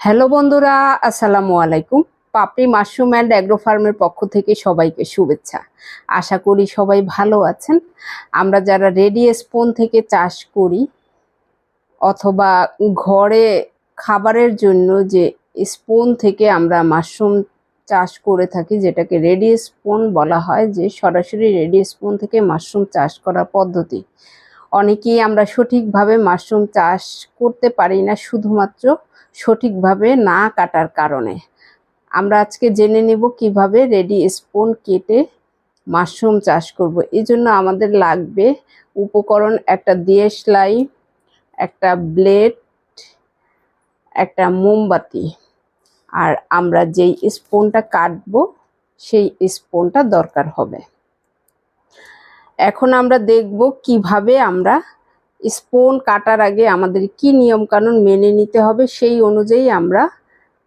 Hello বন্ধুরা, আসসালামু আলাইকুম। পাপড়ি মাশরুম অ্যান্ড অ্যাগ্রো ফার্মের পক্ষ থেকে সবাইকে শুভেচ্ছা। আশা করি সবাই ভালো আছেন। আমরা যারা রেডি স্পুন থেকে চাষ করি অথবা ঘরে খাবারের জন্য যে স্পুন থেকে আমরা মাশরুম চাষ করে থাকি, যেটাকে রেডি স্পুন বলা হয়, যে সরাসরি রেডি স্পুন থেকে মাশরুম চাষ করার পদ্ধতি। অনেকেই আমরা সঠিকভাবে মাশরুম চাষ করতে পারি না, শুধুমাত্র সঠিকভাবে না কাটার কারণে। আমরা আজকে জেনে নেব কিভাবে রেডি স্পুন কেটে মাশরুম চাষ করব। এই জন্য আমাদের লাগবে উপকরণ: একটা দেশলাই, একটা ব্লেড, একটা মোমবাতি, আর আমরা যেই স্পুনটা কাটবো সেই স্পুনটা দরকার হবে। এখন আমরা দেখব কিভাবে আমরা স্পুন কাটার আগে আমাদের কি নিয়ম কানুন মেনে নিতে হবে, সেই অনুযায়ী আমরা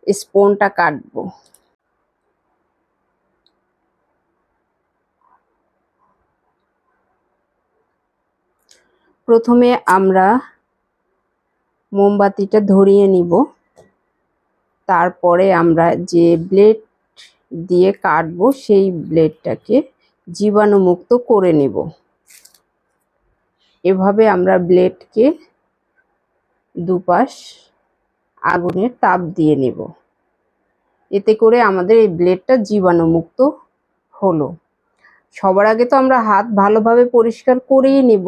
স্পুনটা কাটবো। প্রথমে আমরা মোমবাতিটা ধরিয়ে নিব, তারপরে আমরা যে ব্লেড দিয়ে কাটবো সেই ব্লেডটাকে জীবাণুমুক্ত করে নেব। এভাবে আমরা ব্লেডকে দুপাশ আগুনের তাপ দিয়ে নেব, এতে করে আমাদের এই ব্লেডটা জীবাণুমুক্ত হলো। সবার আগে তো আমরা হাত ভালোভাবে পরিষ্কার করেই নিব,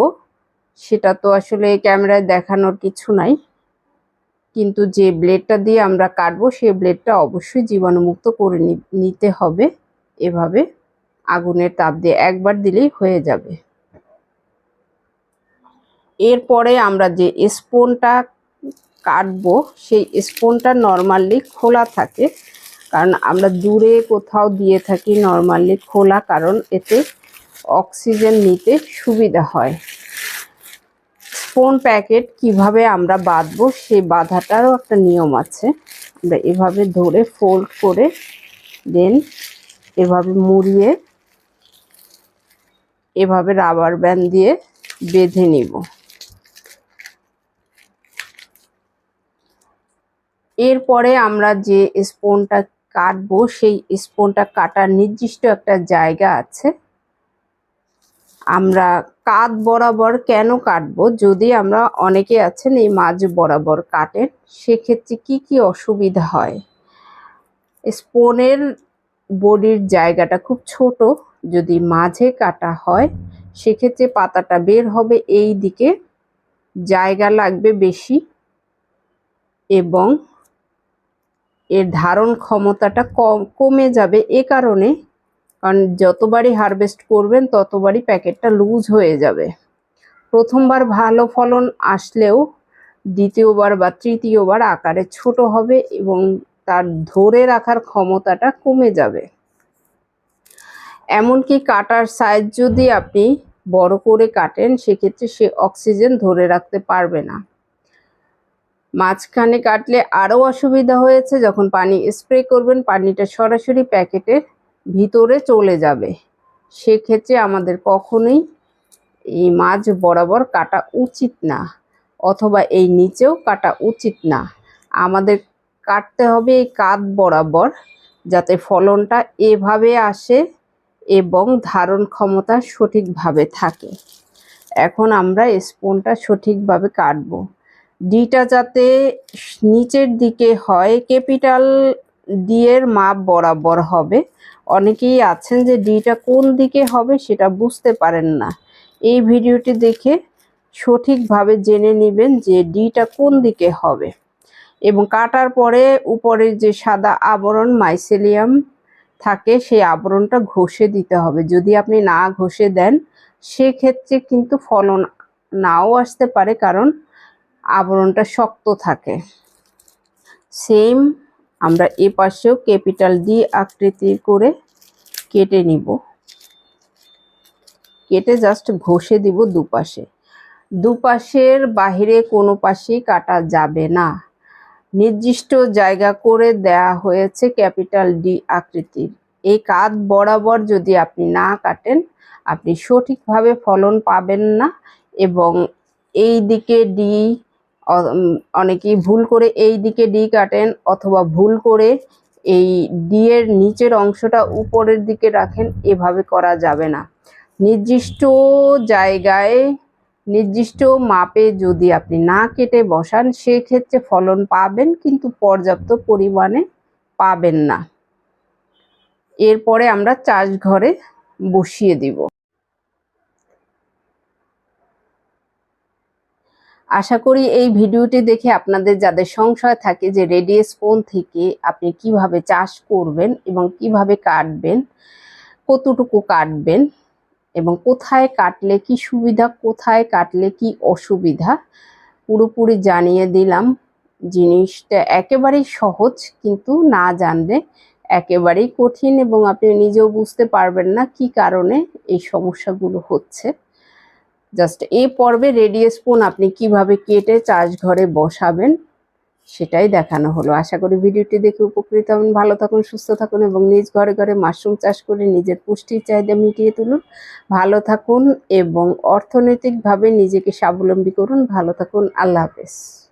সেটা তো আসলে ক্যামেরায় দেখানোর কিছু নাই, কিন্তু যে ব্লেডটা দিয়ে আমরা কাটবো সেই ব্লেডটা অবশ্যই জীবাণুমুক্ত করে নিতে হবে। এভাবে আগুনের তাপ দিয়ে একবার দিলেই হয়ে যাবে। এরপরে আমরা যে স্পুনটা কাটবো সেই স্পুনটা নর্মালি খোলা থাকে, কারণ আমরা দূরে কোথাও দিয়ে থাকি নর্মালি খোলা, কারণ এতে অক্সিজেন নিতে সুবিধা হয়। স্পুন প্যাকেট কিভাবে আমরা বাঁধবো সেই বাঁধাটারও একটা নিয়ম আছে। আমরা এভাবে ধরে ফোল্ড করে দেন এভাবে মুড়িয়ে এভাবে রাবার ব্যান্ড দিয়ে বেঁধে নিব। এরপরে আমরা যে স্পুনটা কাটবো সেই স্পুনটা কাটার নির্দিষ্ট একটা জায়গা আছে। আমরা কাঁধ বরাবর কেন কাটবো, যদি আমরা অনেকে আছেন এই মাঝ বরাবর কাটেন, সেক্ষেত্রে কি কি অসুবিধা হয়। স্পুনের বডির জায়গাটা খুব ছোট, যদি মাঝে কাটা হয় সেক্ষেত্রে পাতাটা বের হবে এই দিকে, জায়গা লাগবে বেশি এবং এর ধারণ ক্ষমতাটা কমে যাবে। এ কারণে, কারণ যতবারই হারভেস্ট করবেন ততবারই প্যাকেটটা লুজ হয়ে যাবে। প্রথমবার ভালো ফলন আসলেও দ্বিতীয়বার বা তৃতীয়বার আকারে ছোট হবে এবং তার ধরে রাখার ক্ষমতাটা কমে যাবে। এমনকি কাটার সাইজ যদি আপনি বড় করে কাটেন, সেক্ষেত্রে সে অক্সিজেন ধরে রাখতে পারবে না। মাঝখানে কাটলে আরও অসুবিধা হয়েছে, যখন পানি স্প্রে করবেন পানিটা সরাসরি প্যাকেটের ভিতরে চলে যাবে। সেক্ষেত্রে আমাদের কখনোই এই মাঝ বরাবর কাটা উচিত না, অথবা এই নিচেও কাটা উচিত না। আমাদের কাটতে হবে এই কাঁধ বরাবর, যাতে ফলনটা এভাবে আসে এবং ধারণ ক্ষমতা সঠিকভাবে থাকে। এখন আমরা স্পুনটা সঠিকভাবে কাটবো। ডিটা যাতে নিচের দিকে হয়, ক্যাপিটাল ডি এর মাপ বরাবর হবে। অনেকেই আছেন যে ডিটা কোন দিকে হবে সেটা বুঝতে পারেন না। এই ভিডিওটি দেখে সঠিকভাবে জেনে নেবেন যে ডিটা কোন দিকে হবে, এবং কাটার পরে উপরের যে সাদা আবরণ মাইসেলিয়াম থাকে সেই আবরণটা ঘষে দিতে হবে। যদি আপনি না ঘষে দেন সেক্ষেত্রে কিন্তু ফলন নাও আসতে পারে, কারণ আবরণটা শক্ত থাকে। সেম আমরা এ পাশেও ক্যাপিটাল ডি আকৃতি করে কেটে নিব। কেটে জাস্ট ঘষে দিব দুপাশে। দুপাশের বাহিরে কোনো পাশেই কাটা যাবে না। নির্দিষ্ট জায়গা করে দেয়া হয়েছে ক্যাপিটাল ডি আকৃতির। এই কাঁধ বরাবর যদি আপনি না কাটেন, আপনি সঠিকভাবে ফলন পাবেন না, এবং এই দিকে ডি অনেকেই ভুল করে এই দিকে ডি কাটেন, অথবা ভুল করে এই ডি এর নিচের অংশটা উপরের দিকে রাখেন। এভাবে করা যাবে না। নির্দিষ্ট জায়গায় নির্দিষ্ট মাপে যদি আপনি না কেটে বসান, সেক্ষেত্রে ফলন পাবেন, কিন্তু পর্যাপ্ত পরিমাণে পাবেন না। এরপরে আমরা চাষ ঘরে বসিয়ে দিব। আশা করি এই ভিডিওটি দেখে আপনাদের যাদের সংশয় থাকে যে রেডিয়াস কোণ থেকে আপনি কিভাবে চাষ করবেন এবং কিভাবে কাটবেন, কতটুকু কাটবেন এবং কোথায় কাটলে কি সুবিধা, কোথায় কাটলে কি অসুবিধা, পুরোপুরি জানিয়ে দিলাম। জিনিসটা একেবারেই সহজ, কিন্তু না জানলে একেবারেই কঠিন এবং আপনি নিজেও বুঝতে পারবেন না কি কারণে এই সমস্যাগুলো হচ্ছে। জাস্ট এই পর্বে রেডিয়াস কোণ আপনি কিভাবে কেটে চাষ ঘরে বসাবেন সেটাই দেখানো হলো। আশা করি ভিডিওটি দেখে উপকৃত হবেন। ভালো থাকুন, সুস্থ থাকুন এবং নিজ ঘরে ঘরে মাশরুম চাষ করে নিজের পুষ্টির চাহিদা মিটিয়ে তুলুন। ভালো থাকুন এবং অর্থনৈতিকভাবে নিজেকে স্বাবলম্বী করুন। ভালো থাকুন। আল্লাহ হাফেজ।